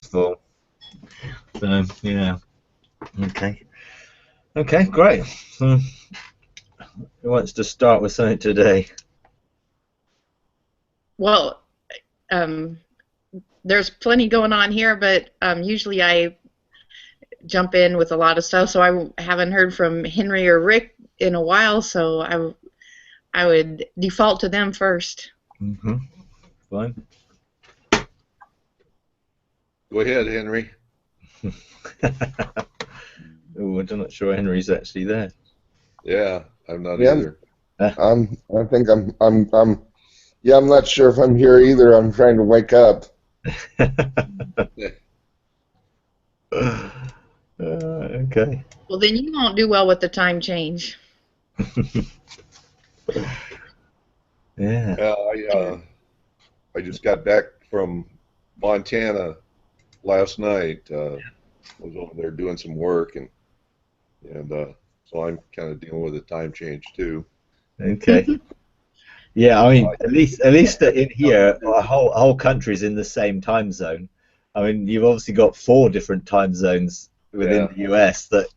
full. So yeah, okay, okay, great. So, who wants to start with something today? Well, um, there's plenty going on here, but usually I jump in with a lot of stuff. So I haven't heard from Henry or Rick in a while, so I would default to them first. Mm-hmm. Fine. Go ahead, Henry. Oh, I'm not sure Henry's actually there. Yeah, I'm not Yeah, either. I think yeah, I'm not sure if I'm here either. I'm trying to wake up. Okay. Well, then you won't do well with the time change. Yeah. I just got back from Montana last night. Was over there doing some work, and so I'm kind of dealing with a time change too. Okay. Yeah, I mean, at least in here, a whole country's in the same time zone. I mean, you've obviously got 4 different time zones within the US. That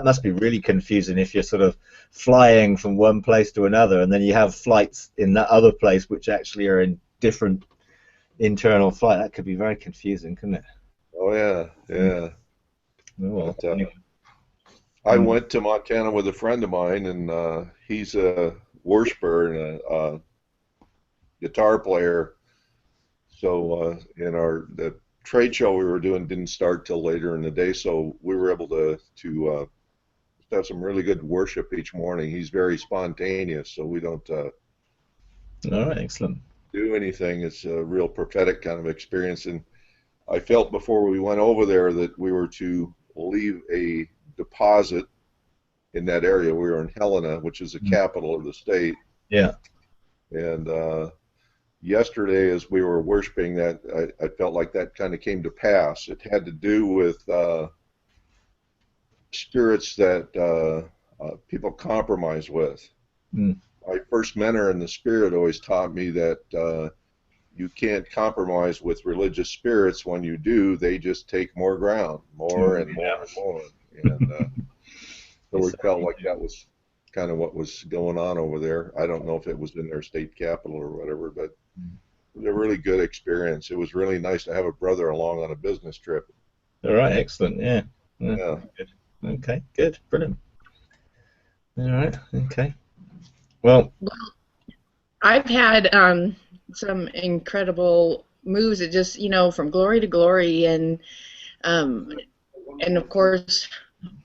must be really confusing if you're sort of flying from one place to another, and then you have flights in that other place which actually are in different internal flight. That could be very confusing, couldn't it? Oh yeah, yeah. Oh, But, I went to Montana with a friend of mine, and he's a worshiper and a guitar player. So the trade show we were doing didn't start till later in the day, so we were able to have some really good worship each morning. He's very spontaneous, so we don't all right, excellent. do anything. It's a real prophetic kind of experience, and I felt before we went over there that we were to leave a deposit in that area. We were in Helena, which is the capital of the state. Yeah. And yesterday, as we were worshiping, that I felt like that kind of came to pass. It had to do with spirits that people compromise with. My first mentor in the spirit always taught me that you can't compromise with religious spirits. When you do, they just take more ground, more and more and more. And so we felt like that was kind of what was going on over there. I don't know if it was in their state capital or whatever, but it was a really good experience. It was really nice to have a brother along on a business trip. All right, excellent. Yeah. Yeah. Good. Okay, good, brilliant. All right, okay. Well, I've had some incredible moves. It just, from glory to glory, and of course,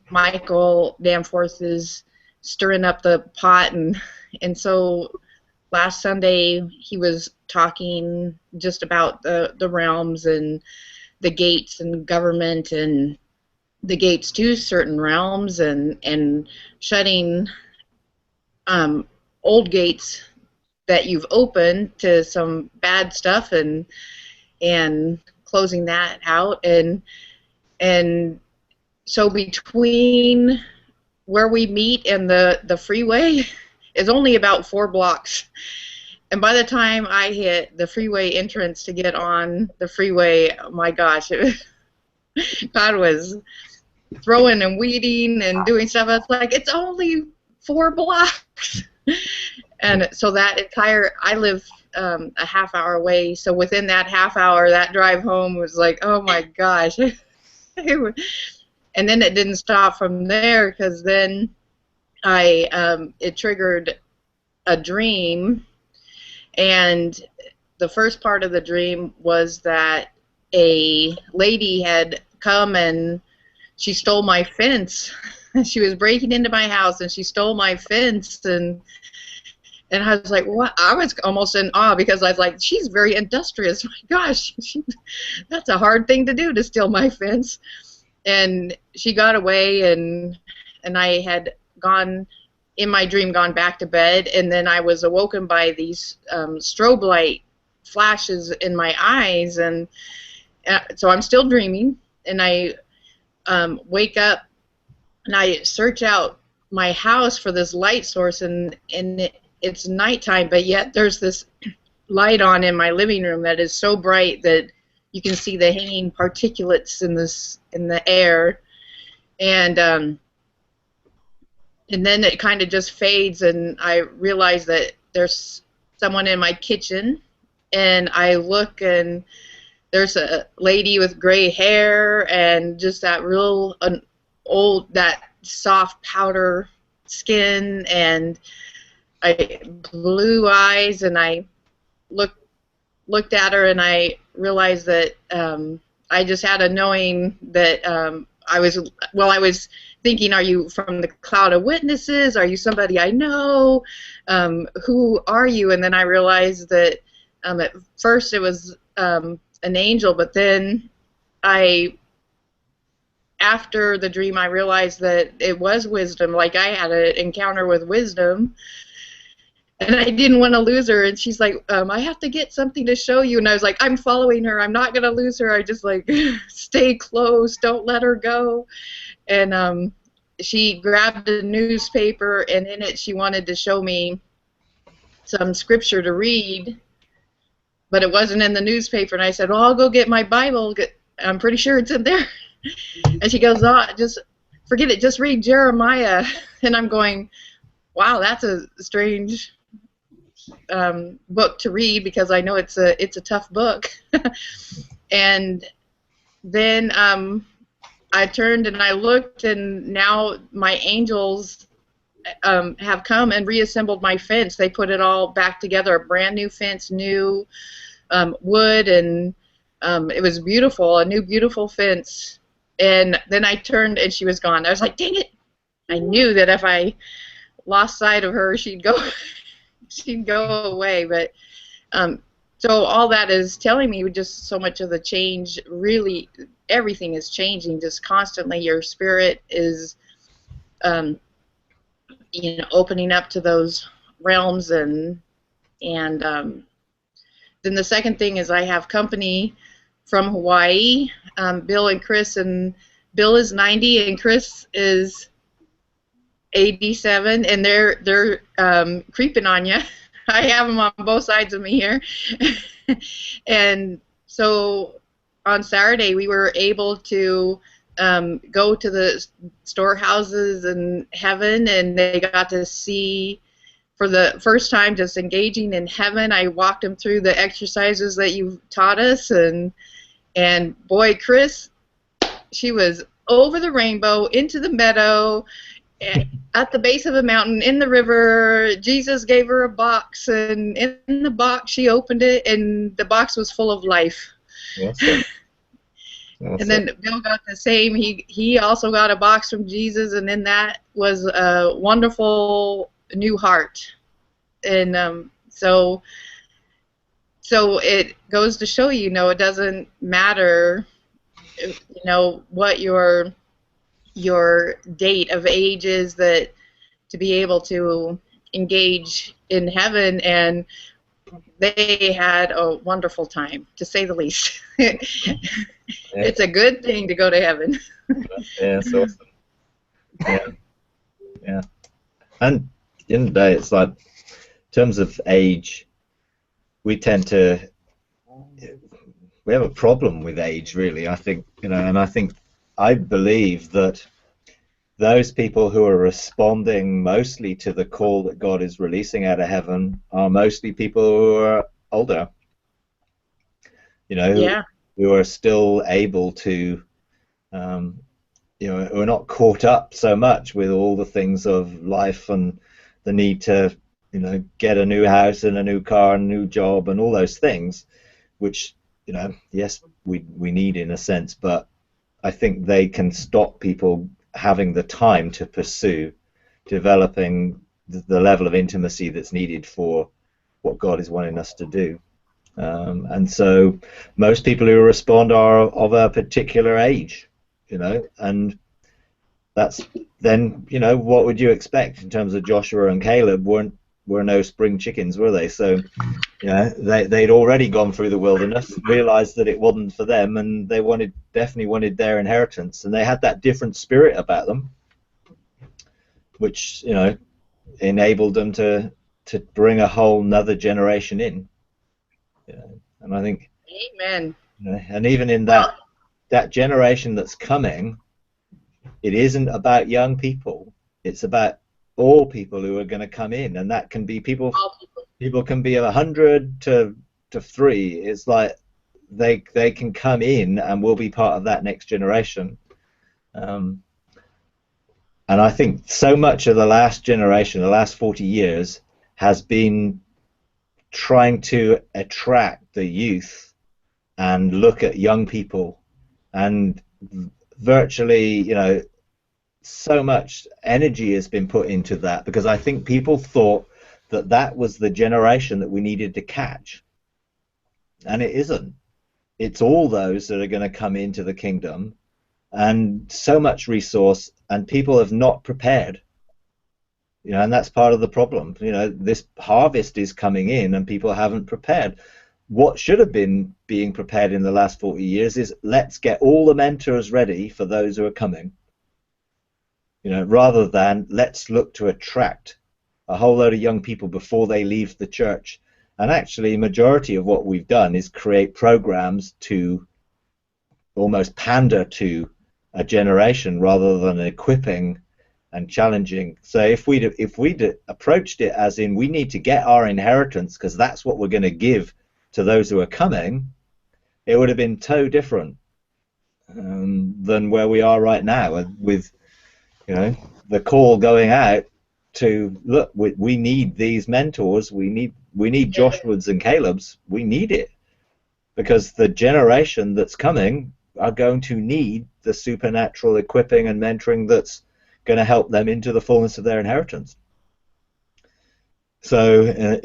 Michael Danforth is stirring up the pot, and so last Sunday he was talking just about the realms and the gates and government and the gates to certain realms and shutting old gates that you've opened to some bad stuff and closing that out, and so between where we meet and the freeway is only about 4 blocks, and by the time I hit the freeway entrance to get on the freeway, oh my gosh, God was throwing and weeding and doing stuff. It's like, it's only 4 blocks. And so I live a half hour away, so within that half hour, that drive home was like, oh my gosh. And then it didn't stop from there, because then it triggered a dream, and the first part of the dream was that a lady had come and she stole my fence. She was breaking into my house and she stole my fence, and I was like, what? I was almost in awe, because I was like, she's very industrious. My gosh, that's a hard thing to do, to steal my fence. And she got away, and I had gone, in my dream, gone back to bed, and then I was awoken by these strobe light flashes in my eyes, and so I'm still dreaming, and I wake up, and I search out my house for this light source, and it's nighttime, but yet there's this light on in my living room that is so bright that you can see the hanging particulates in the air, and then it kind of just fades, and I realize that there's someone in my kitchen, and I look, and there's a lady with gray hair and just that real that soft powder skin, and blue eyes, and I looked at her, and I realized that I just had a knowing that I was thinking, are you from the cloud of witnesses? Are you somebody I know? Who are you? And then I realized that at first it was an angel, but then after the dream, I realized that it was wisdom. Like, I had an encounter with wisdom, and I didn't want to lose her. And she's like, I have to get something to show you. And I was like, I'm following her. I'm not going to lose her. I just, like, stay close. Don't let her go. And she grabbed a newspaper, and in it she wanted to show me some scripture to read, but it wasn't in the newspaper. And I said, well, I'll go get my Bible. I'm pretty sure it's in there. And she goes, oh, just forget it. Just read Jeremiah. And I'm going, wow, that's a strange book to read, because I know it's a tough book. And then I turned and I looked, and now my angels have come and reassembled my fence. They put it all back together, a brand new fence, new wood, and it was beautiful, a new beautiful fence. And then I turned, and she was gone. I was like, dang it! I knew that if I lost sight of her, she'd go away. But so all that is telling me just so much of the change. Really, everything is changing just constantly. Your spirit is opening up to those realms, and then the second thing is I have company from Hawaii, Bill and Chris, and Bill is 90 and Chris is 87, and they're creeping on you. I have them on both sides of me here. And so on Saturday we were able to go to the storehouses in heaven, and they got to see for the first time just engaging in heaven. I walked them through the exercises that you've taught us, and boy, Chris, she was over the rainbow, into the meadow, at the base of a mountain, in the river. Jesus gave her a box, and in the box she opened it, and the box was full of life. Awesome. And then Bill got the same. He also got a box from Jesus, and in that was a wonderful new heart. And so it goes to show you, it doesn't matter, what your date of age is, that to be able to engage in heaven. And they had a wonderful time, to say the least. It's a good thing to go to heaven. Yeah, it's awesome. Yeah. And at the end of the day, it's like, in terms of age, we have a problem with age, really. I think, and I believe that those people who are responding mostly to the call that God is releasing out of heaven are mostly people who are older, who are still able to, who are not caught up so much with all the things of life and the need to, get a new house and a new car and a new job and all those things, which, yes, we need in a sense, but I think they can stop people having the time to pursue developing the level of intimacy that's needed for what God is wanting us to do. And so most people who respond are of a particular age, and that's then, what would you expect in terms of Joshua and Caleb were no spring chickens, were they? So, they'd already gone through the wilderness, realized that it wasn't for them, and they definitely wanted their inheritance, and they had that different spirit about them, which, enabled them to bring a whole nother generation in. And I think, Amen. And even in that generation that's coming, it isn't about young people. It's about all people who are going to come in, and that can be people. People can be 100 to 3. It's like they can come in and will be part of that next generation. And I think so much of the last generation, the last 40 years, has been trying to attract the youth and look at young people, and virtually, so much energy has been put into that, because I think people thought that was the generation that we needed to catch, and it isn't. It's all those that are going to come into the kingdom, and so much resource, and people have not prepared. And that's part of the problem. This harvest is coming in and people haven't prepared. What should have been being prepared in the last 40 years is, let's get all the mentors ready for those who are coming, rather than let's look to attract a whole load of young people before they leave the church. And actually, majority of what we've done is create programs to almost pander to a generation rather than equipping and challenging. So if we'd approached it as in, we need to get our inheritance because that's what we're going to give to those who are coming, it would have been so different than where we are right now, with the call going out to, look, we need these mentors, we need Joshua's and Caleb's, we need it, because the generation that's coming are going to need the supernatural equipping and mentoring that's going to help them into the fullness of their inheritance. So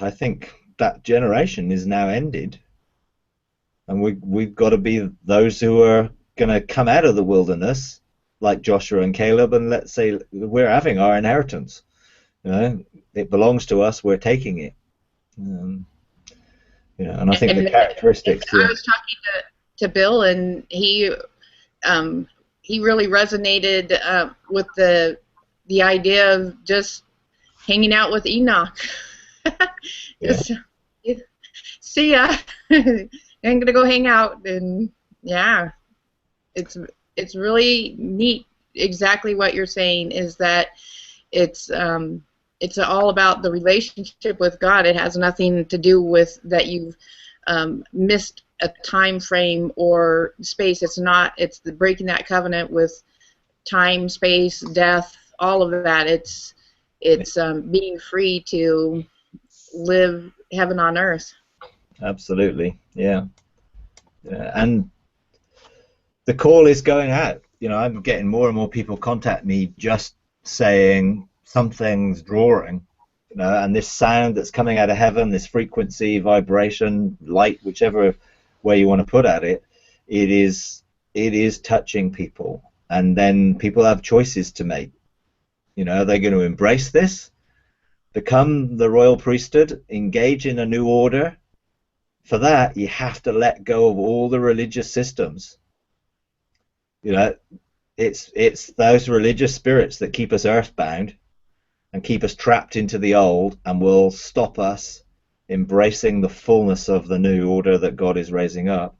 I think that generation is now ended, and we've got to be those who are going to come out of the wilderness like Joshua and Caleb, and let's say we're having our inheritance. It belongs to us, we're taking it. And I think the characteristics. I was talking to Bill, and he really resonated with the idea of just hanging out with Enoch. Just, see ya. I'm gonna go hang out, and it's really neat. Exactly what you're saying is that it's all about the relationship with God. It has nothing to do with that you've missed a time frame or space. It's the breaking that covenant with time, space, death, all of that. It's being free to live heaven on earth. Absolutely, yeah. And the call is going out. I'm getting more and more people contact me just saying something's drawing, and this sound that's coming out of heaven, this frequency, vibration, light, whichever way you want to put at it, it is touching people. And then people have choices to make. Are they going to embrace this, become the royal priesthood, engage in a new order? For that, you have to let go of all the religious systems. It's those religious spirits that keep us earthbound and keep us trapped into the old, and will stop us embracing the fullness of the new order that God is raising up.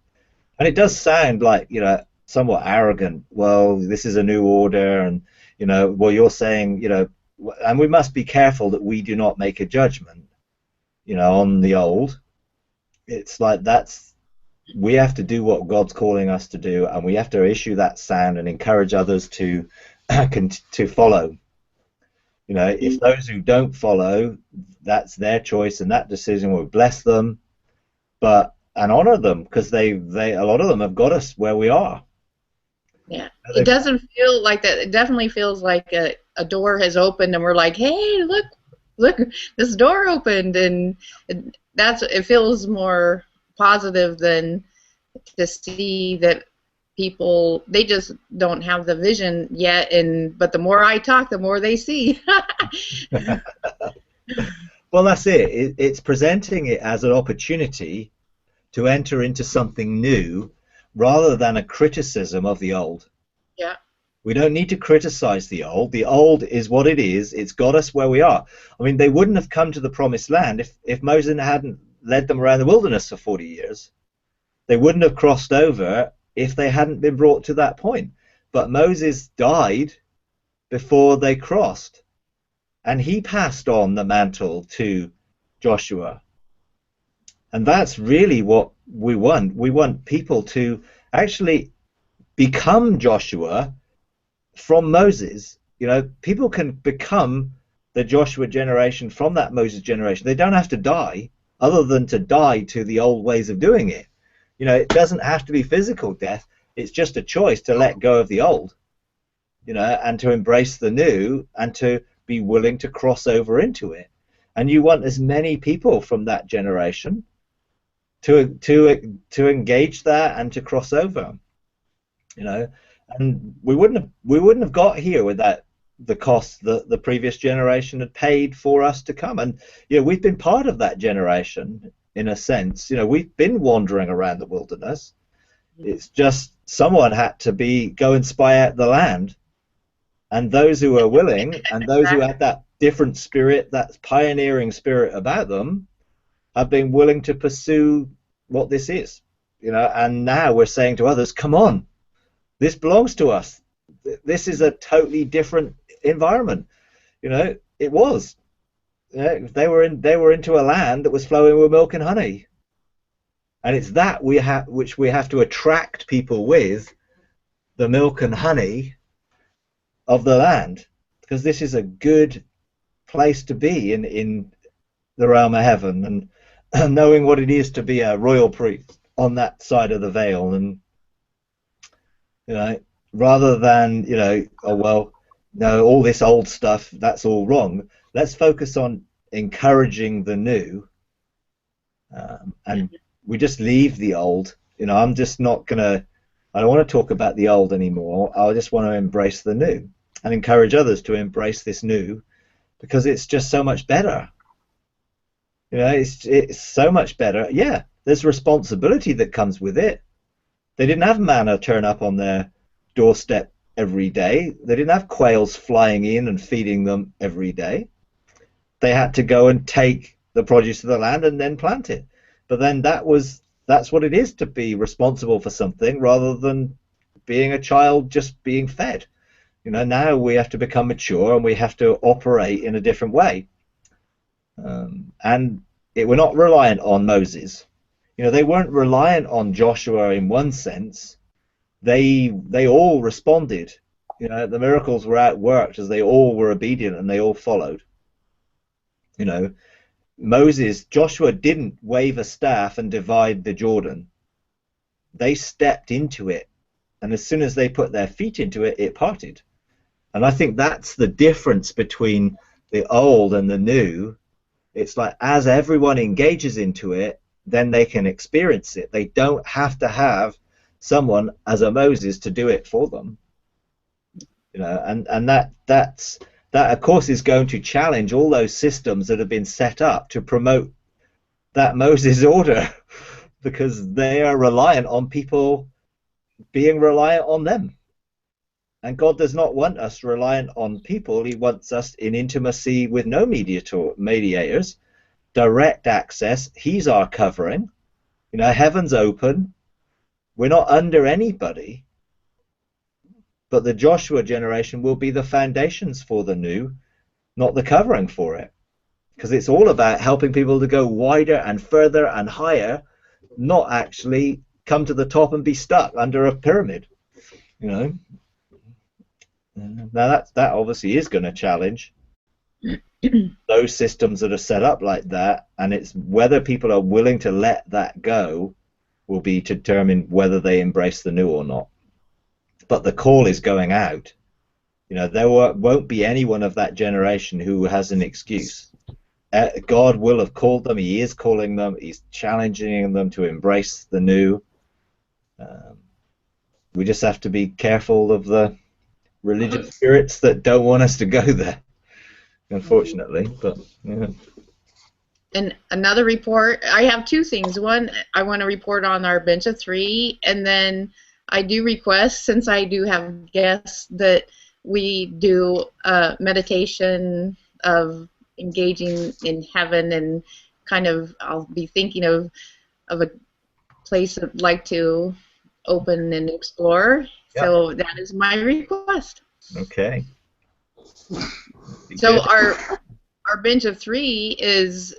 And it does sound like, somewhat arrogant. Well, this is a new order, and well, you're saying, and we must be careful that we do not make a judgment, on the old. It's like we have to do what God's calling us to do, and we have to issue that sound and encourage others to follow. If those who don't follow, that's their choice, and that decision will bless them, and honor them, because a lot of them have got us where we are. Yeah, it doesn't feel like that. It definitely feels like a door has opened, and we're like, hey, look, this door opened, and it feels more positive than to see that people, they just don't have the vision yet, but the more I talk, the more they see. Well, that's it. It's presenting it as an opportunity to enter into something new rather than a criticism of the old. Yeah. We don't need to criticize the old. The old is what it is. It's got us where we are. I mean, they wouldn't have come to the promised land if Moses hadn't led them around the wilderness for 40 years. They wouldn't have crossed over if they hadn't been brought to that point. But Moses died before they crossed, and he passed on the mantle to Joshua. And that's really what we want. We want people to actually become Joshua from Moses. You know, people can become the Joshua generation from that Moses generation. They don't have to die, other than to die to the old ways of doing it. You know, it doesn't have to be physical death. It's just a choice to let go of the old, you know, and to embrace the new, and to be willing to cross over into it. And you want as many people from that generation to engage that and to cross over, you know. And we wouldn't have got here without the cost that the previous generation had paid for us to come. And you know, we've been part of that generation in a sense. You know, we've been wandering around the wilderness. It's just someone had to go and spy out the land, and those who were willing and those who had that different spirit, that pioneering spirit about them, have been willing to pursue what this is, you know. And now we're saying to others, come on, this belongs to us. This is a totally different environment. You know, it was. You know, they were into a land that was flowing with milk and honey, and it's that which we have to attract people with, the milk and honey of the land, because this is a good place to be in the realm of heaven, and knowing what it is to be a royal priest on that side of the veil. And you know, rather than, you know, oh well, no, all this old stuff, that's all wrong. Let's focus on encouraging the new, and we just leave the old. You know, I'm just not gonna. I don't want to talk about the old anymore. I just want to embrace the new and encourage others to embrace this new, because it's just so much better. You know, it's so much better. Yeah, there's responsibility that comes with it. They didn't have manna turn up on their doorstep every day. They didn't have quails flying in and feeding them every day. They had to go and take the produce of the land and then plant it. But then that's what it is to be responsible for something, rather than being a child just being fed. You know, now we have to become mature and we have to operate in a different way. And we're not reliant on Moses. You know, they weren't reliant on Joshua in one sense. They all responded. You know, the miracles were outworked as they all were obedient and they all followed. You know, Joshua didn't wave a staff and divide the Jordan. They stepped into it, and as soon as they put their feet into it, it parted. And I think that's the difference between the old and the new. It's like, as everyone engages into it, then they can experience it. They don't have to have someone as a Moses to do it for them. You know, and that of course is going to challenge all those systems that have been set up to promote that Moses order, because they are reliant on people being reliant on them. And God does not want us reliant on people. He wants us in intimacy with no mediators, direct access. He's our covering. You know, heaven's open. We're not under anybody. But the Joshua generation will be the foundations for the new, not the covering for it. Because it's all about helping people to go wider and further and higher, not actually come to the top and be stuck under a pyramid. You know. Now that obviously is going to challenge those systems that are set up like that, and it's whether people are willing to let that go will be to determine whether they embrace the new or not. But the call is going out. You know, there won't be anyone of that generation who has an excuse. God will have called them. He is calling them. He's challenging them to embrace the new. We just have to be careful of the religious spirits that don't want us to go there, unfortunately. But yeah. And another report, I have two things. One, I want to report on our bench of three, and then I do request, since I do have guests, that we do a meditation of engaging in heaven, and kind of I'll be thinking of a place I'd like to open and explore. Yep. So that is my request. Okay. So our bench of 3 is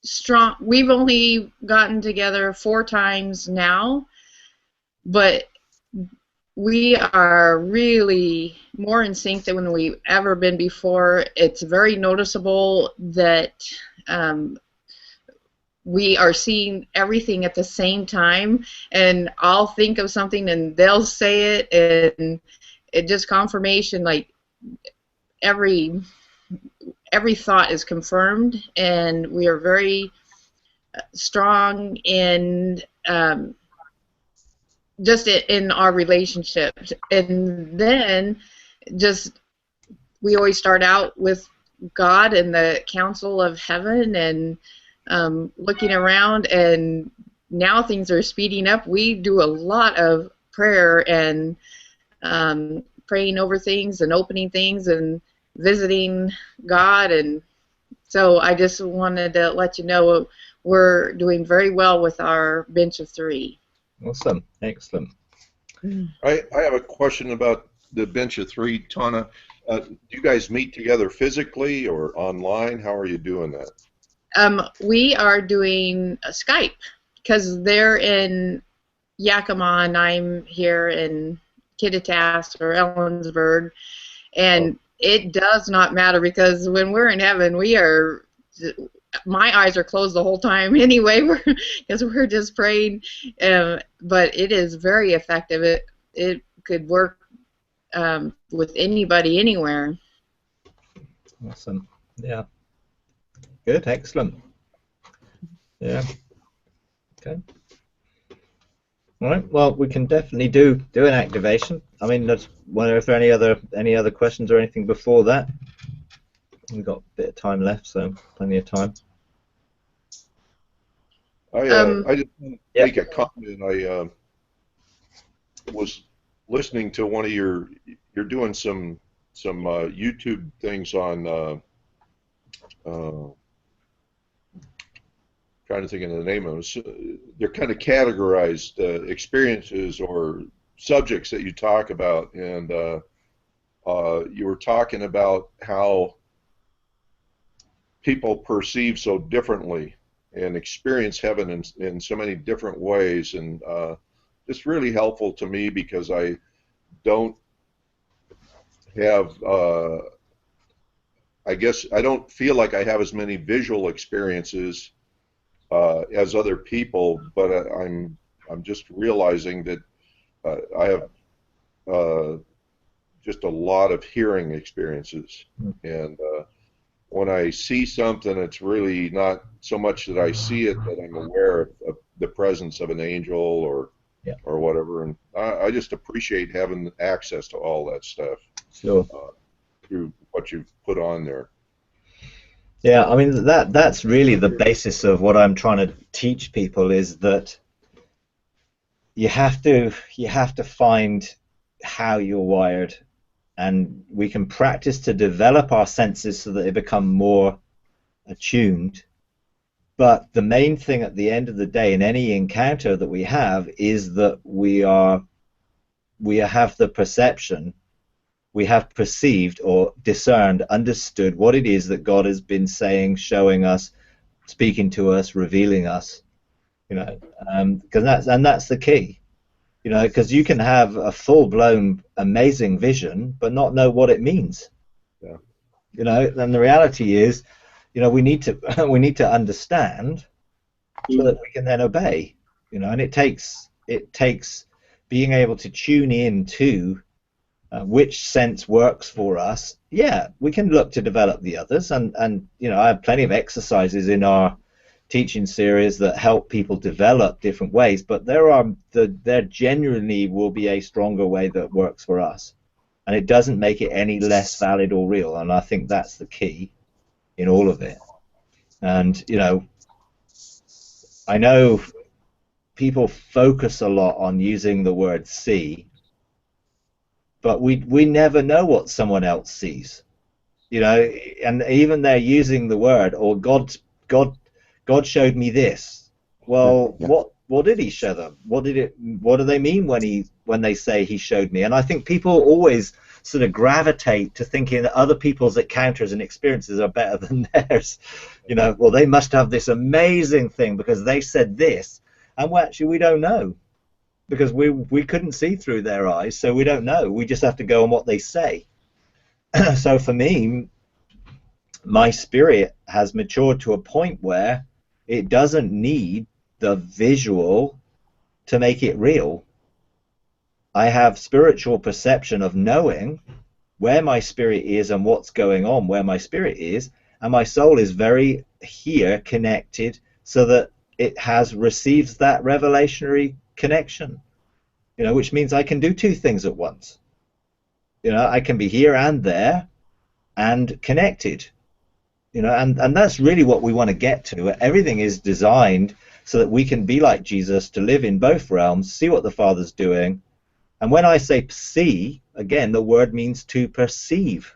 strong. We've only gotten together 4 times now, but we are really more in sync than when we've ever been before. It's very noticeable that we are seeing everything at the same time, and I'll think of something and they'll say it, and it just confirmation, like every thought is confirmed, and we are very strong in just in our relationships. And then just we always start out with God and the council of heaven, and looking around, and now things are speeding up. We do a lot of prayer and praying over things and opening things and visiting God, and so I just wanted to let you know we're doing very well with our bench of 3. Awesome. Excellent. I have a question about the bench of 3, Tana. Do you guys meet together physically or online? How are you doing that? We are doing Skype because they're in Yakima and I'm here in Kittitas or Ellensburg, and it does not matter because when we're in heaven, my eyes are closed the whole time anyway, because we're just praying. But it is very effective. It could work with anybody, anywhere. Awesome. Yeah. Good. Excellent. Yeah. Okay. All right. Well, we can definitely do an activation. I mean, wonder if there are any other questions or anything before that. We've got a bit of time left, so plenty of time. I just want to make a comment. I was listening to one of you're doing some YouTube things on trying to think of the name of them. They're kind of categorized experiences or subjects that you talk about, and you were talking about how people perceive so differently and experience heaven in so many different ways, and it's really helpful to me because I don't have I guess I don't feel like I have as many visual experiences as other people, but I'm just realizing that I have just a lot of hearing experiences, and when I see something, it's really not so much that I see it, that I'm aware of the presence of an angel or whatever, and I just appreciate having access to all that stuff. Sure. Through what you've put on there. Yeah, I mean that's really the basis of what I'm trying to teach people, is that you have to find how you're wired, and we can practice to develop our senses so that they become more attuned. But the main thing at the end of the day in any encounter that we have is that we have the perception, we have perceived or discerned, understood what it is that God has been saying, showing us, speaking to us, revealing us, because that's the key, because you can have a full-blown amazing vision but not know what it means. Yeah. And the reality is, we need to understand so that we can then obey, and it takes being able to tune in to which sense works for us. Yeah, we can look to develop the others, and I have plenty of exercises in our teaching series that help people develop different ways, but there genuinely will be a stronger way that works for us, and it doesn't make it any less valid or real, and I think that's the key in all of it. And I know people focus a lot on using the word see, but we never know what someone else sees, and even they're using the word, or God showed me this. well, what did he show them? What do they mean when they say he showed me? And I think people always sort of gravitate to thinking that other people's encounters and experiences are better than theirs. You know, well, they must have this amazing thing because they said this, and well, actually we don't know, because we couldn't see through their eyes, so we don't know. We just have to go on what they say. So for me, my spirit has matured to a point where it doesn't need the visual to make it real. I have spiritual perception of knowing where my spirit is and what's going on where my spirit is, and my soul is very here connected so that it has receives that revelationary connection, you know, which means I can do two things at once. You know, I can be here and there and connected, you know, and that's really what we want to get to. Everything is designed so that we can be like Jesus, to live in both realms, see what the Father's doing. And when I say see, again, the word means to perceive,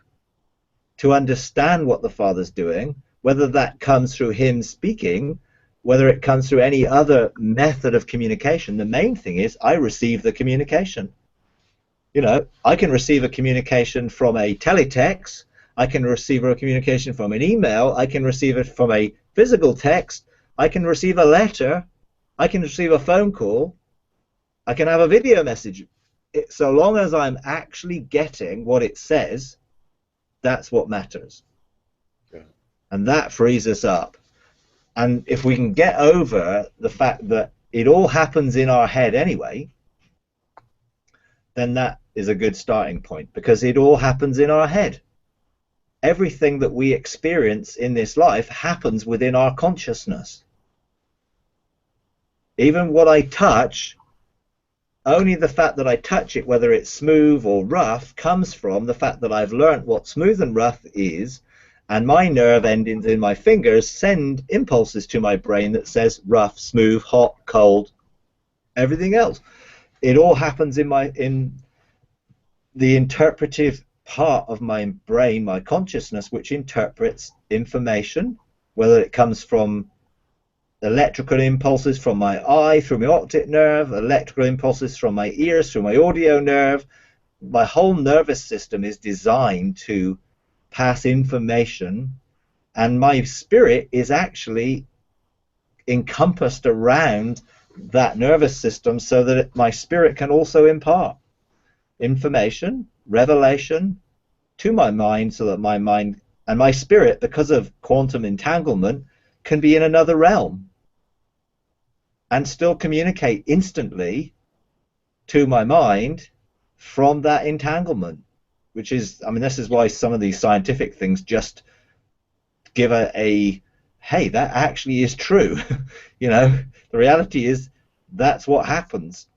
to understand what the Father's doing, whether that comes through him speaking, whether it comes through any other method of communication. The main thing is I receive the communication. You know, I can receive a communication from a teletext, I can receive a communication from an email, I can receive it from a physical text, I can receive a letter, I can receive a phone call, I can have a video message. So long as I'm actually getting what it says, that's what matters. Yeah. And that frees us up. And if we can get over the fact that it all happens in our head anyway, then that is a good starting point, because it all happens in our head. Everything that we experience in this life happens within our consciousness. Even what I touch, only the fact that I touch it, whether it's smooth or rough, comes from the fact that I've learnt what smooth and rough is, and my nerve endings in my fingers send impulses to my brain that says rough, smooth, hot, cold, everything else. It all happens in the interpretive part of my brain, my consciousness, which interprets information, whether it comes from electrical impulses from my eye, through my optic nerve, electrical impulses from my ears, through my audio nerve. My whole nervous system is designed to pass information, and my spirit is actually encompassed around that nervous system so that my spirit can also impart information, revelation to my mind, so that my mind and my spirit, because of quantum entanglement, can be in another realm and still communicate instantly to my mind from that entanglement, which is, I mean, this is why some of these scientific things just give a hey, that actually is true. You know, the reality is that's what happens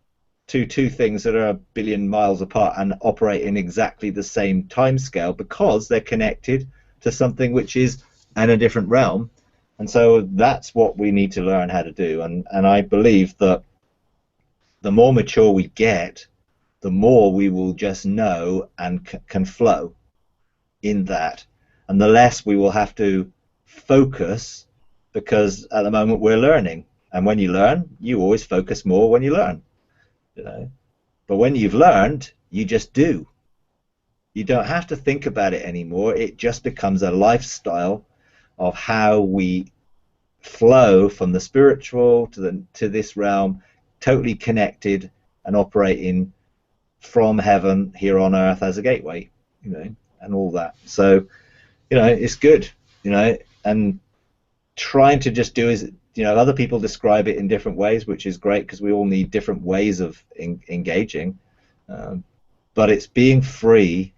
to two things that are 1 billion miles apart and operate in exactly the same time scale, because they're connected to something which is in a different realm. And so that's what we need to learn how to do. And I believe that the more mature we get, the more we will just know and can flow in that, and the less we will have to focus, because at the moment we're learning, and when you learn, you always focus more when you learn, you know. But when you've learned, you just do. You don't have to think about it anymore. It just becomes a lifestyle of how we flow from the spiritual to this realm, totally connected and operating from heaven here on earth as a gateway, you know, and all that. So, you know, it's good, you know, and trying to just do is, you know, other people describe it in different ways, which is great, because we all need different ways of engaging, but it's being free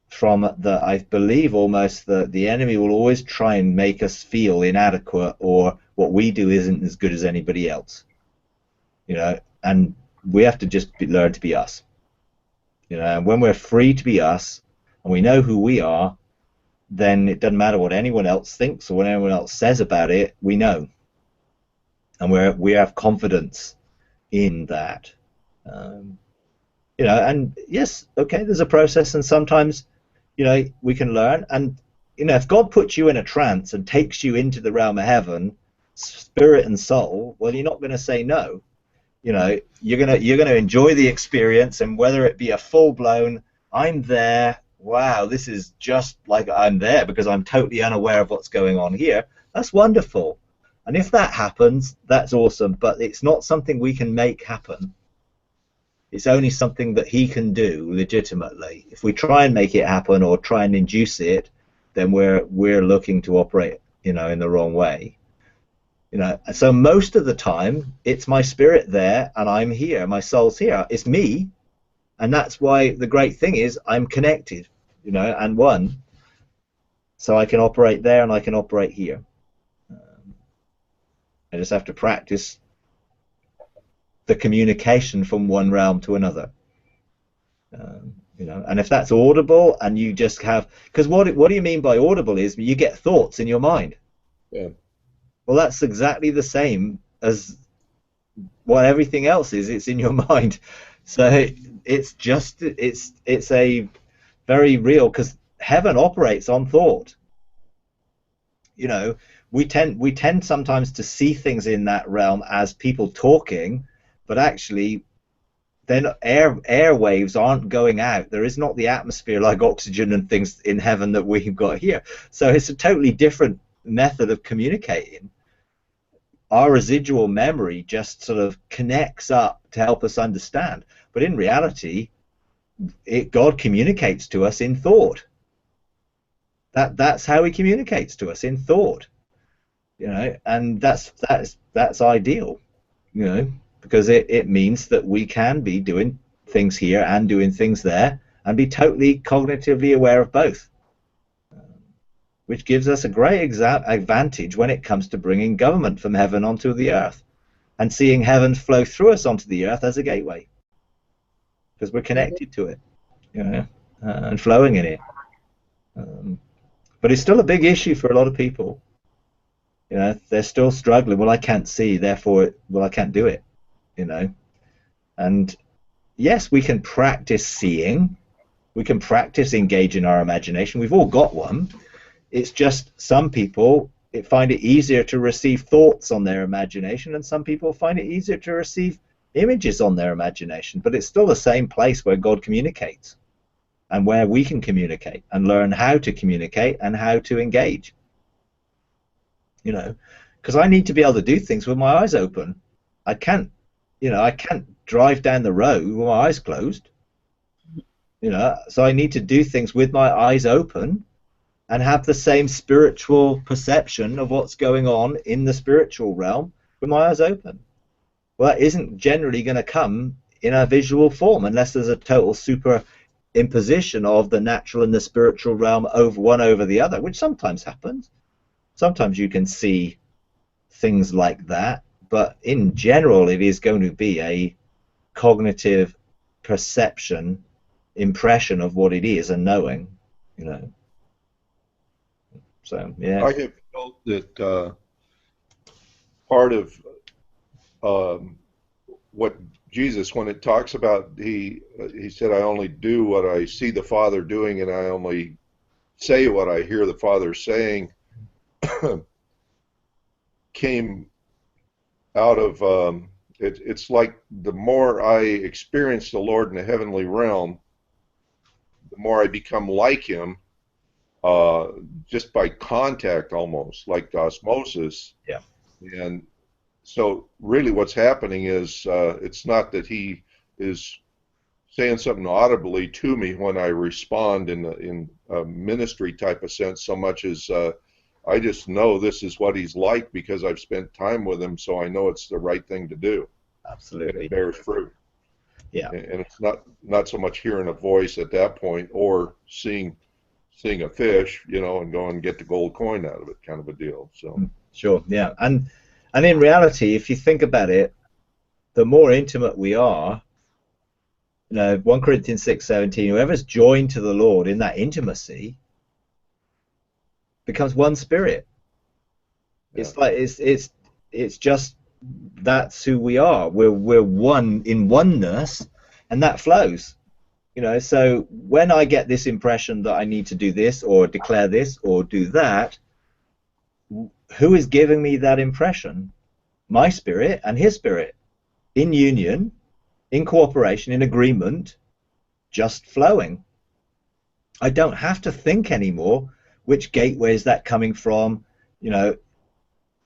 from the, I believe almost the enemy will always try and make us feel inadequate, or what we do isn't as good as anybody else, you know, and we have to just learn to be us, you know. And when we're free to be us and we know who we are, then it doesn't matter what anyone else thinks or what anyone else says about it. We know, and we have confidence in that, you know. And yes, okay, there's a process, and sometimes, you know, we can learn. And, you know, if God puts you in a trance and takes you into the realm of heaven, spirit and soul, well, you're not going to say no. You know, you're gonna enjoy the experience, and whether it be a full-blown, I'm there, wow, this is just like I'm there because I'm totally unaware of what's going on here, that's wonderful. And if that happens, that's awesome, but it's not something we can make happen. It's only something that he can do legitimately. If we try and make it happen or try and induce it, then we're looking to operate, you know, in the wrong way. You know, so most of the time it's my spirit there and I'm here, my soul's here, it's me, and that's why the great thing is I'm connected, you know, and one, so I can operate there and I can operate here. I just have to practice the communication from one realm to another. You know, and if that's audible, and you just have, because what do you mean by audible is you get thoughts in your mind. Yeah. Well, that's exactly the same as what everything else is. It's in your mind. So it's just it's a very real, because heaven operates on thought. You know, we tend sometimes to see things in that realm as people talking, but actually then air waves aren't going out. There is not the atmosphere like oxygen and things in heaven that we've got here. So it's a totally different method of communicating. Our residual memory just sort of connects up to help us understand. But in reality, God communicates to us in thought. That's how he communicates to us, in thought. You know, and that's ideal, you know, because it means that we can be doing things here and doing things there and be totally cognitively aware of both, which gives us a great advantage when it comes to bringing government from heaven onto the earth and seeing heaven flow through us onto the earth as a gateway, because we're connected to it, you know, and flowing in it. But it's still a big issue for a lot of people. You know, they're still struggling. Well, I can't see, therefore, well, I can't do it. You know, and yes, we can practice seeing, we can practice engaging our imagination. We've all got one. It's just some people find it easier to receive thoughts on their imagination, and some people find it easier to receive images on their imagination. But it's still the same place where God communicates, and where we can communicate and learn how to communicate and how to engage. You know, because I need to be able to do things with my eyes open. I can't, you know, I can't drive down the road with my eyes closed. You know, so I need to do things with my eyes open and have the same spiritual perception of what's going on in the spiritual realm with my eyes open. Well, that isn't generally going to come in a visual form unless there's a total superimposition of the natural and the spiritual realm over the other, which sometimes happens. Sometimes you can see things like that, but in general it is going to be a cognitive perception, impression of what it is and knowing, you know. So yeah, I have felt that part of what Jesus, when it talks about, he said, I only do what I see the Father doing, and I only say what I hear the Father saying, came out of it's like the more I experience the Lord in the heavenly realm, the more I become like him, just by contact, almost like osmosis. Yeah. And so really what's happening is it's not that he is saying something audibly to me when I respond in a ministry type of sense, so much as I just know this is what he's like because I've spent time with him, so I know it's the right thing to do. Absolutely. And it bears fruit. Yeah. And it's not so much hearing a voice at that point or seeing a fish, you know, and go and get the gold coin out of it, kind of a deal. So sure, yeah. And in reality, if you think about it, the more intimate we are, you know, 1 Corinthians 6:17, whoever's joined to the Lord in that intimacy becomes one spirit. Yeah. It's like it's just, that's who we are. We're one in oneness, and that flows. You know, so when I get this impression that I need to do this or declare this or do that, who is giving me that impression? My spirit and his spirit, in union, in cooperation, in agreement, just flowing. I don't have to think anymore, which gateway is that coming from? You know,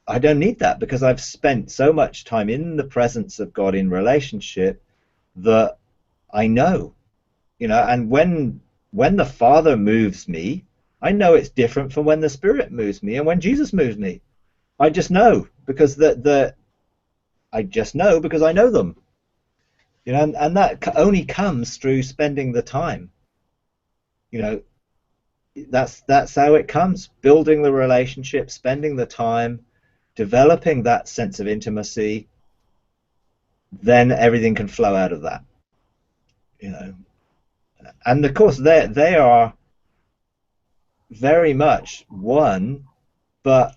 I don't need that, because I've spent so much time in the presence of God in relationship that I know, you know, and when the Father moves me, I know it's different from when the Spirit moves me and when Jesus moves me. I just know, because I just know because I know them, you know, and that only comes through spending the time. You know, that's how it comes: building the relationship, spending the time, developing that sense of intimacy. Then everything can flow out of that, you know. And of course, they are very much one, but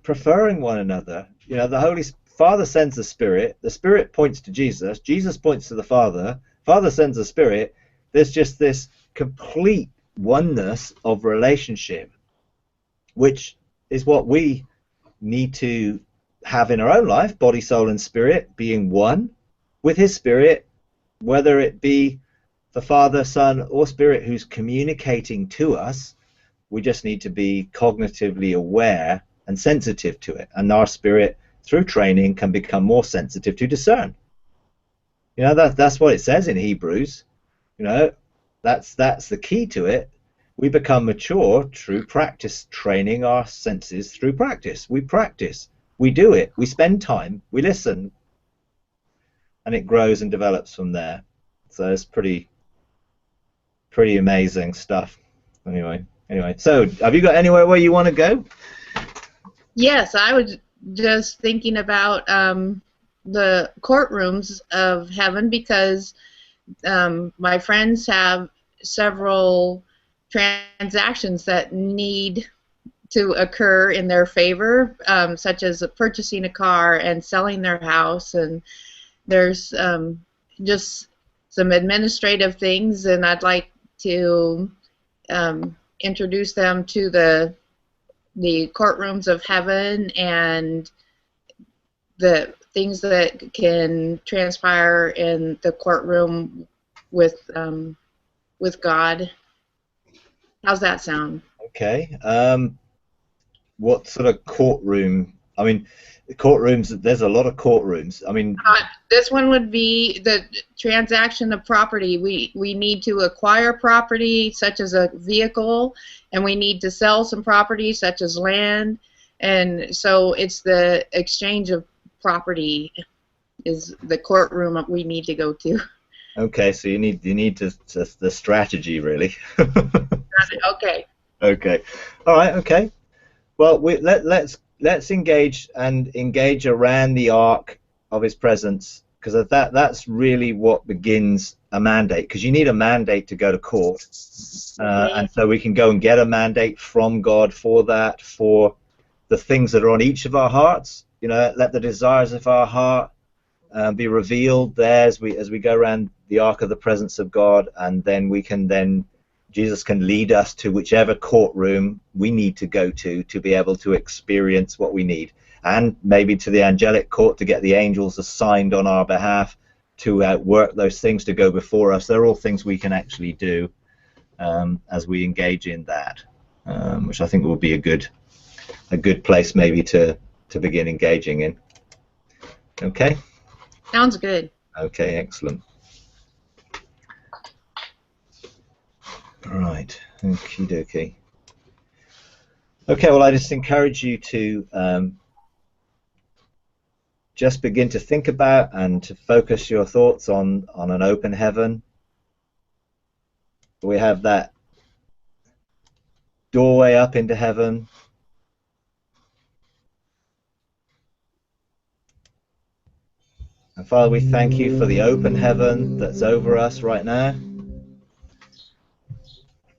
preferring one another. You know, the Holy Father sends the Spirit points to Jesus, Jesus points to the Father sends the Spirit. There's just this complete oneness of relationship, which is what we need to have in our own life, body, soul, and spirit being one with His Spirit, whether it be the Father, Son, or Spirit who's communicating to us. We just need to be cognitively aware and sensitive to it, and our spirit, through training, can become more sensitive to discern. You know, that's what it says in Hebrews. You know, that's the key to it. We become mature through practice, training our senses through practice. We practice, we do it, we spend time, we listen, and it grows and develops from there. So it's pretty amazing stuff. Anyway, so have you got anywhere where you want to go? Yes, I was just thinking about the courtrooms of heaven, because my friends have several transactions that need to occur in their favor, such as purchasing a car and selling their house, and there's just some administrative things, and I'd like to introduce them to the courtrooms of heaven and the things that can transpire in the courtroom with God. How's that sound? Okay. What sort of courtroom? I mean, courtrooms, there's a lot of courtrooms. I mean, this one would be the transaction of property. We need to acquire property, such as a vehicle, and we need to sell some property, such as land. And so it's the exchange of property is the courtroom we need to go to. Okay, so you need to the strategy, really. Okay. Okay. All right. Okay. Well, let's engage around the ark of His presence, because that's really what begins a mandate. Because you need a mandate to go to court, and so we can go and get a mandate from God for that, for the things that are on each of our hearts. You know, let the desires of our heart be revealed there as we go around the ark of the presence of God, and then Jesus can lead us to whichever courtroom we need to go to be able to experience what we need, and maybe to the angelic court to get the angels assigned on our behalf to work those things to go before us. They're all things we can actually do as we engage in that, which I think will be a good place maybe to begin engaging in. Okay? Sounds good. Okay, excellent. All right, okie dokie. Okay, well, I just encourage you to just begin to think about and to focus your thoughts on an open heaven. We have that doorway up into heaven. And Father, we thank you for the open heaven that's over us right now.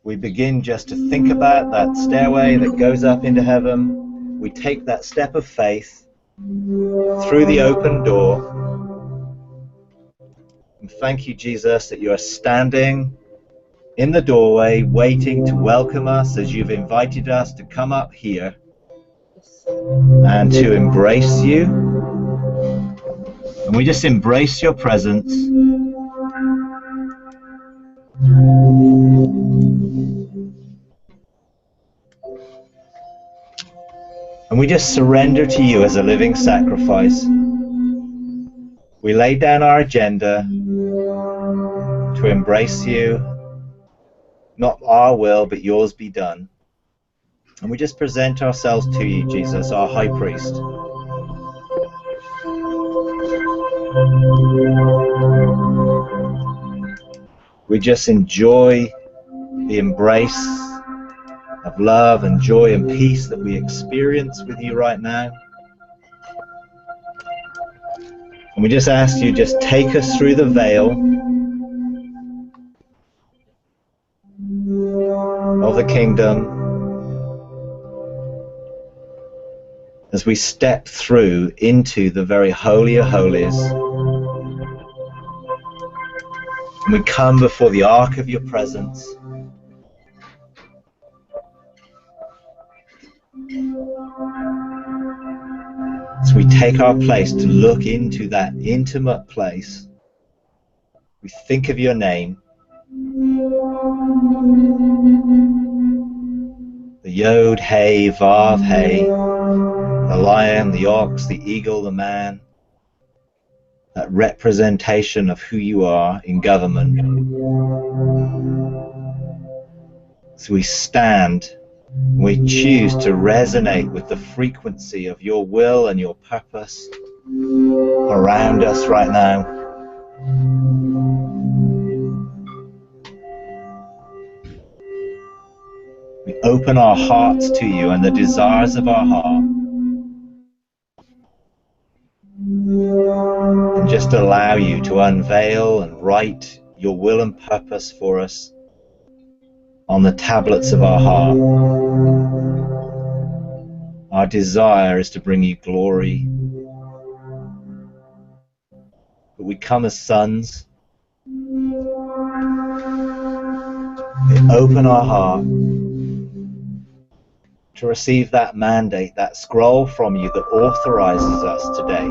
We begin just to think about that stairway that goes up into heaven. We take that step of faith through the open door. And thank you, Jesus, that you are standing in the doorway waiting to welcome us as you've invited us to come up here and to embrace you. And we just embrace your presence. And we just surrender to you as a living sacrifice. We lay down our agenda to embrace you. Not our will, but yours be done. And we just present ourselves to you, Jesus, our high priest. We just enjoy the embrace of love and joy and peace that we experience with you right now. And we just ask you, just take us through the veil of the kingdom as we step through into the very holy of holies. And we come before the ark of your presence. So we take our place to look into that intimate place. We think of your name. The Yod, Hey, Vav, Hey, the lion, the ox, the eagle, the man. That representation of who you are in government. So we stand, we choose to resonate with the frequency of your will and your purpose around us right now. We open our hearts to you and the desires of our heart. And just allow you to unveil and write your will and purpose for us on the tablets of our heart. Our desire is to bring you glory. But we come as sons. We open our heart to receive that mandate, that scroll from you that authorizes us today.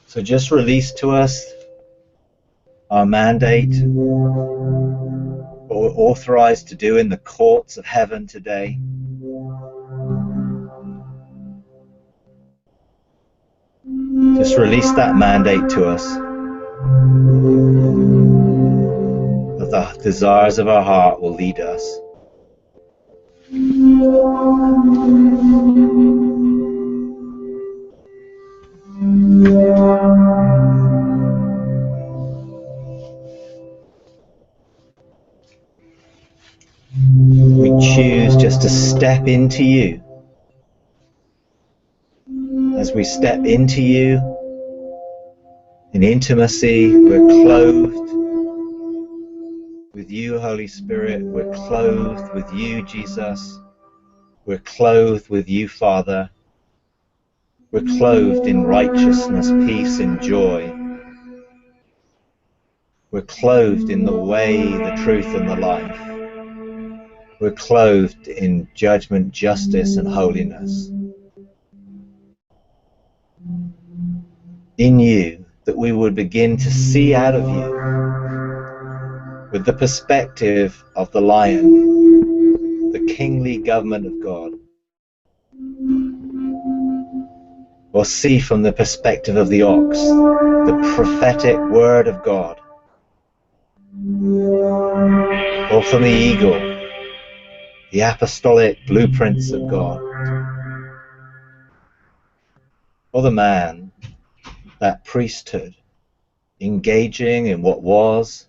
So just release to us our mandate, what we're authorized to do in the courts of heaven today. Just release that mandate to us, that the desires of our heart will lead us. We choose just to step into you. As we step into you in intimacy, we're clothed with you, Holy Spirit. We're clothed with you, Jesus. We're clothed with you, Father. We're clothed in righteousness, peace, and joy. We're clothed in the way, the truth, and the life. We're clothed in judgment, justice, and holiness. In you, that we would begin to see out of you with the perspective of the lion, the kingly government of God, or see from the perspective of the ox, the prophetic word of God, or from the eagle, the apostolic blueprints of God, or the man, that priesthood, engaging in what was,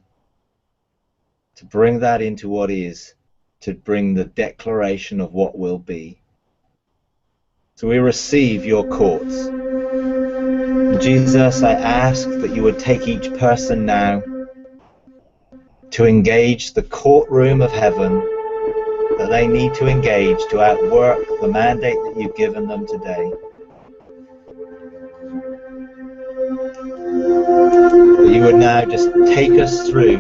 to bring that into what is, to bring the declaration of what will be. So we receive your courts. And Jesus, I ask that you would take each person now to engage the courtroom of heaven that they need to engage to outwork the mandate that you've given them today. That you would now just take us through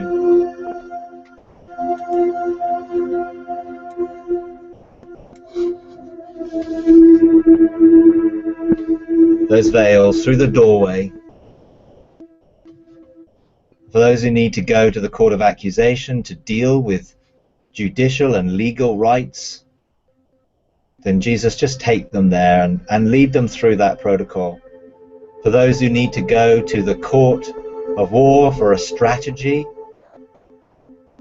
those veils, through the doorway. For those who need to go to the court of accusation to deal with judicial and legal rights, then Jesus, just take them there and lead them through that protocol. For those who need to go to the court of war for a strategy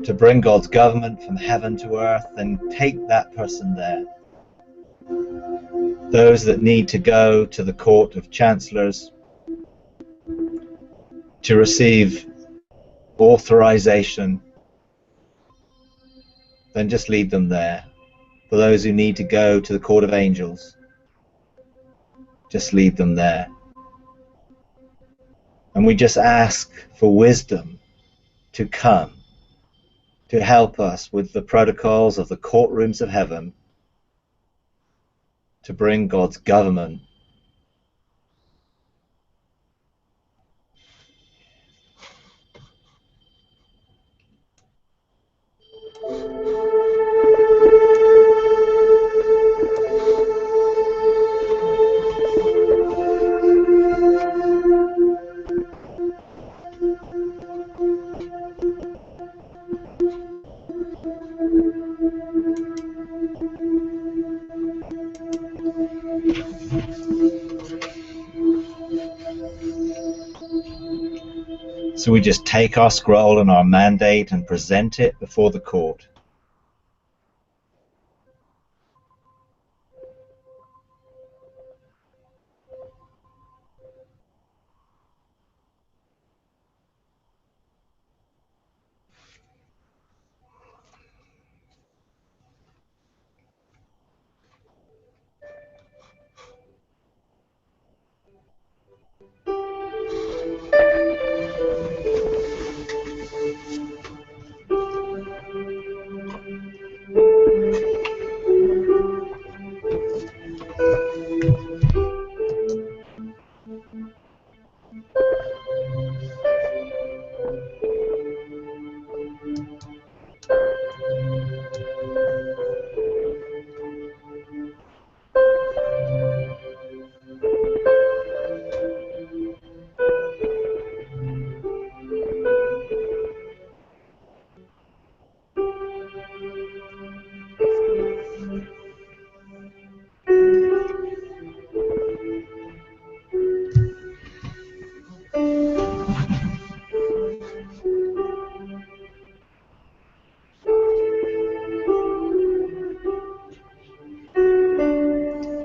to bring God's government from heaven to earth, then take that person there. Those that need to go to the court of chancellors to receive authorization, then just lead them there. For those who need to go to the court of angels, just lead them there. And we just ask for wisdom to come, to help us with the protocols of the courtrooms of heaven, to bring God's government. So we just take our scroll and our mandate and present it before the court.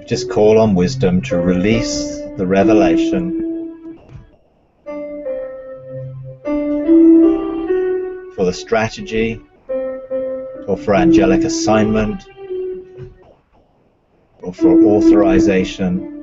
Just call on wisdom to release the revelation for the strategy or for angelic assignment or for authorization.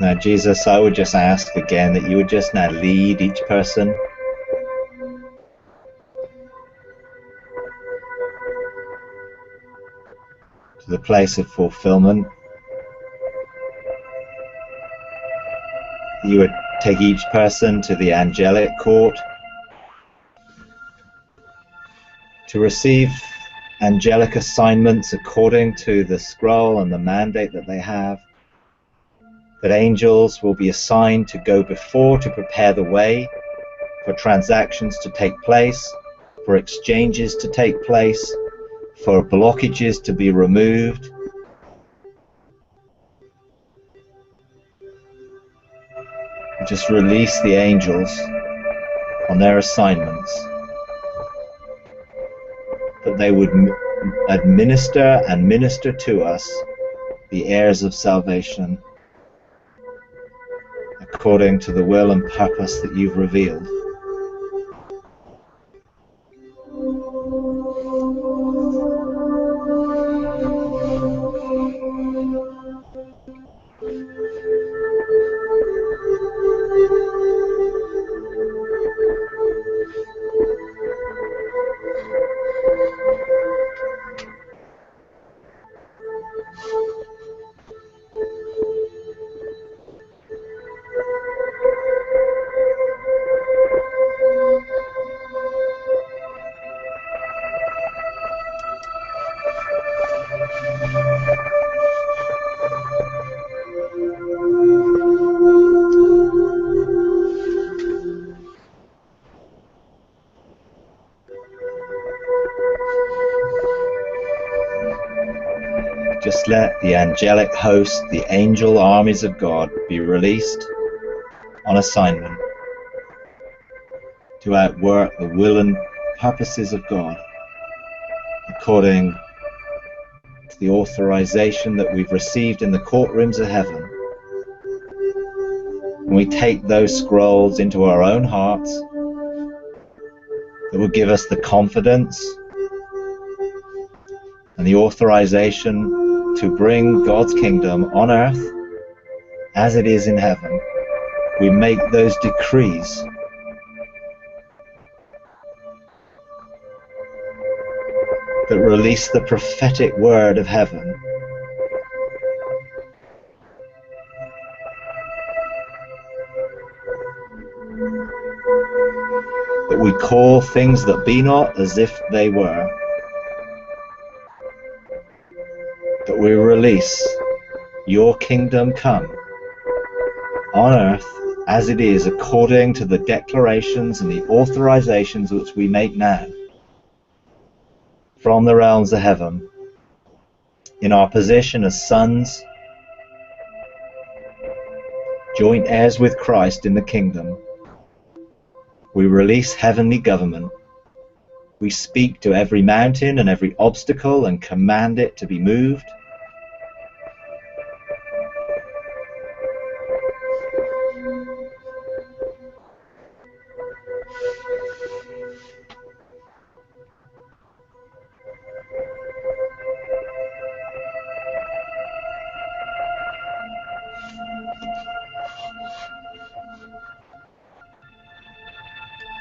Now, Jesus, I would just ask again that you would just now lead each person to the place of fulfillment. You would take each person to the angelic court to receive angelic assignments according to the scroll and the mandate that they have. That angels will be assigned to go before to prepare the way for transactions to take place, for exchanges to take place, for blockages to be removed. Just release the angels on their assignments, that they would administer and minister to us, the heirs of salvation, according to the will and purpose that you've revealed. Just let the angelic host, the angel armies of God, be released on assignment to outwork the will and purposes of God according to the authorization that we've received in the courtrooms of heaven. And we take those scrolls into our own hearts that will give us the confidence and the authorization to bring God's kingdom on earth as it is in heaven. We make those decrees that release the prophetic word of heaven. That we call things that be not as if they were. That we release your kingdom come on earth as it is according to the declarations and the authorizations which we make now from the realms of heaven in our position as sons, joint heirs with Christ in the kingdom. We release heavenly government. We speak to every mountain and every obstacle and command it to be moved.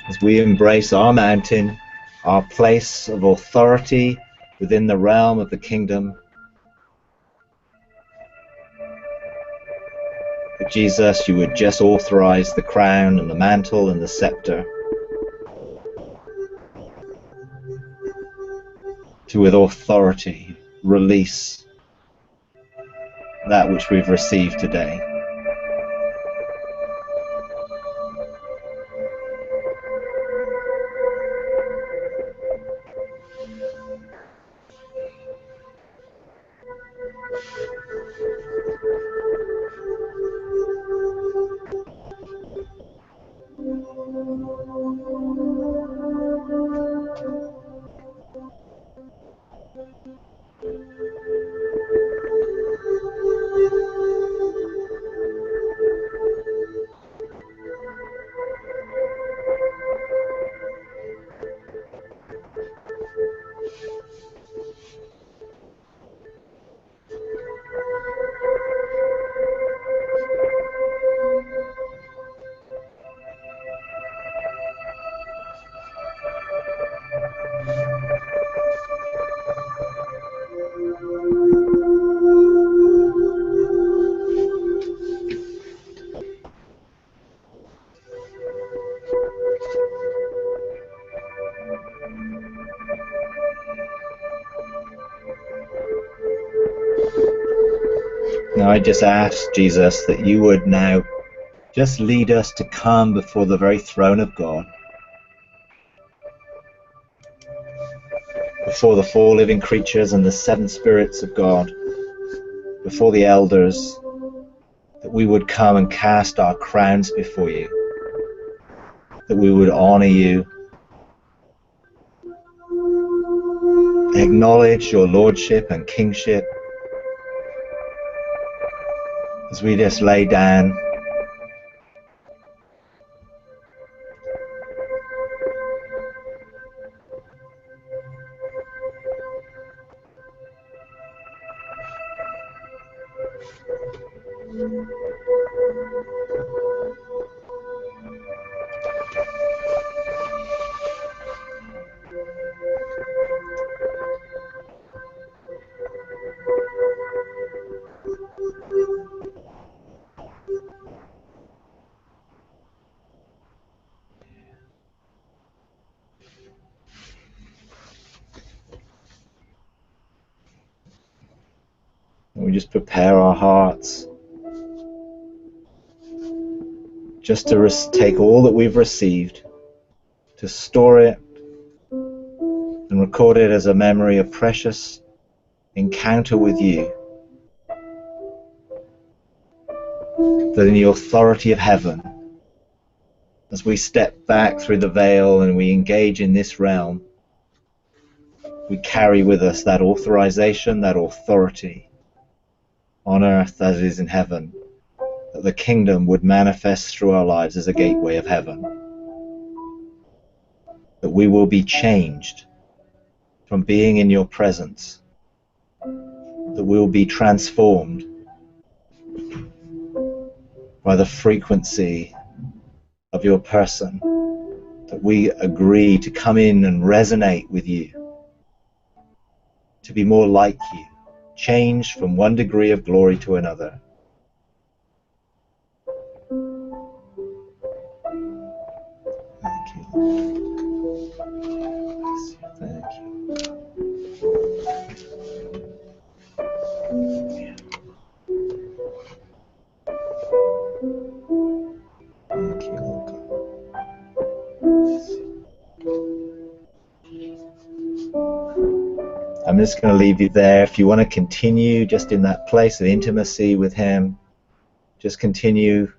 As we embrace our mountain, our place of authority within the realm of the kingdom, that Jesus, you would just authorize the crown and the mantle and the scepter to, with authority, release that which we've received today. I just ask, Jesus, that you would now just lead us to come before the very throne of God, before the four living creatures and the seven spirits of God, before the elders, that we would come and cast our crowns before you, that we would honor you, acknowledge your lordship and kingship, as we just lay down and we just prepare our hearts just to take all that we've received, to store it and record it as a memory of precious encounter with you, that in the authority of heaven, as we step back through the veil and we engage in this realm, we carry with us that authorization, that authority on earth as it is in heaven, that the kingdom would manifest through our lives as a gateway of heaven, that we will be changed from being in your presence, that we will be transformed by the frequency of your person, that we agree to come in and resonate with you, to be more like you, changed from one degree of glory to another. Thank you, Lord. Thank you. Thank you, Lord God. I'm just going to leave you there. If you want to continue just in that place of intimacy with him, just continue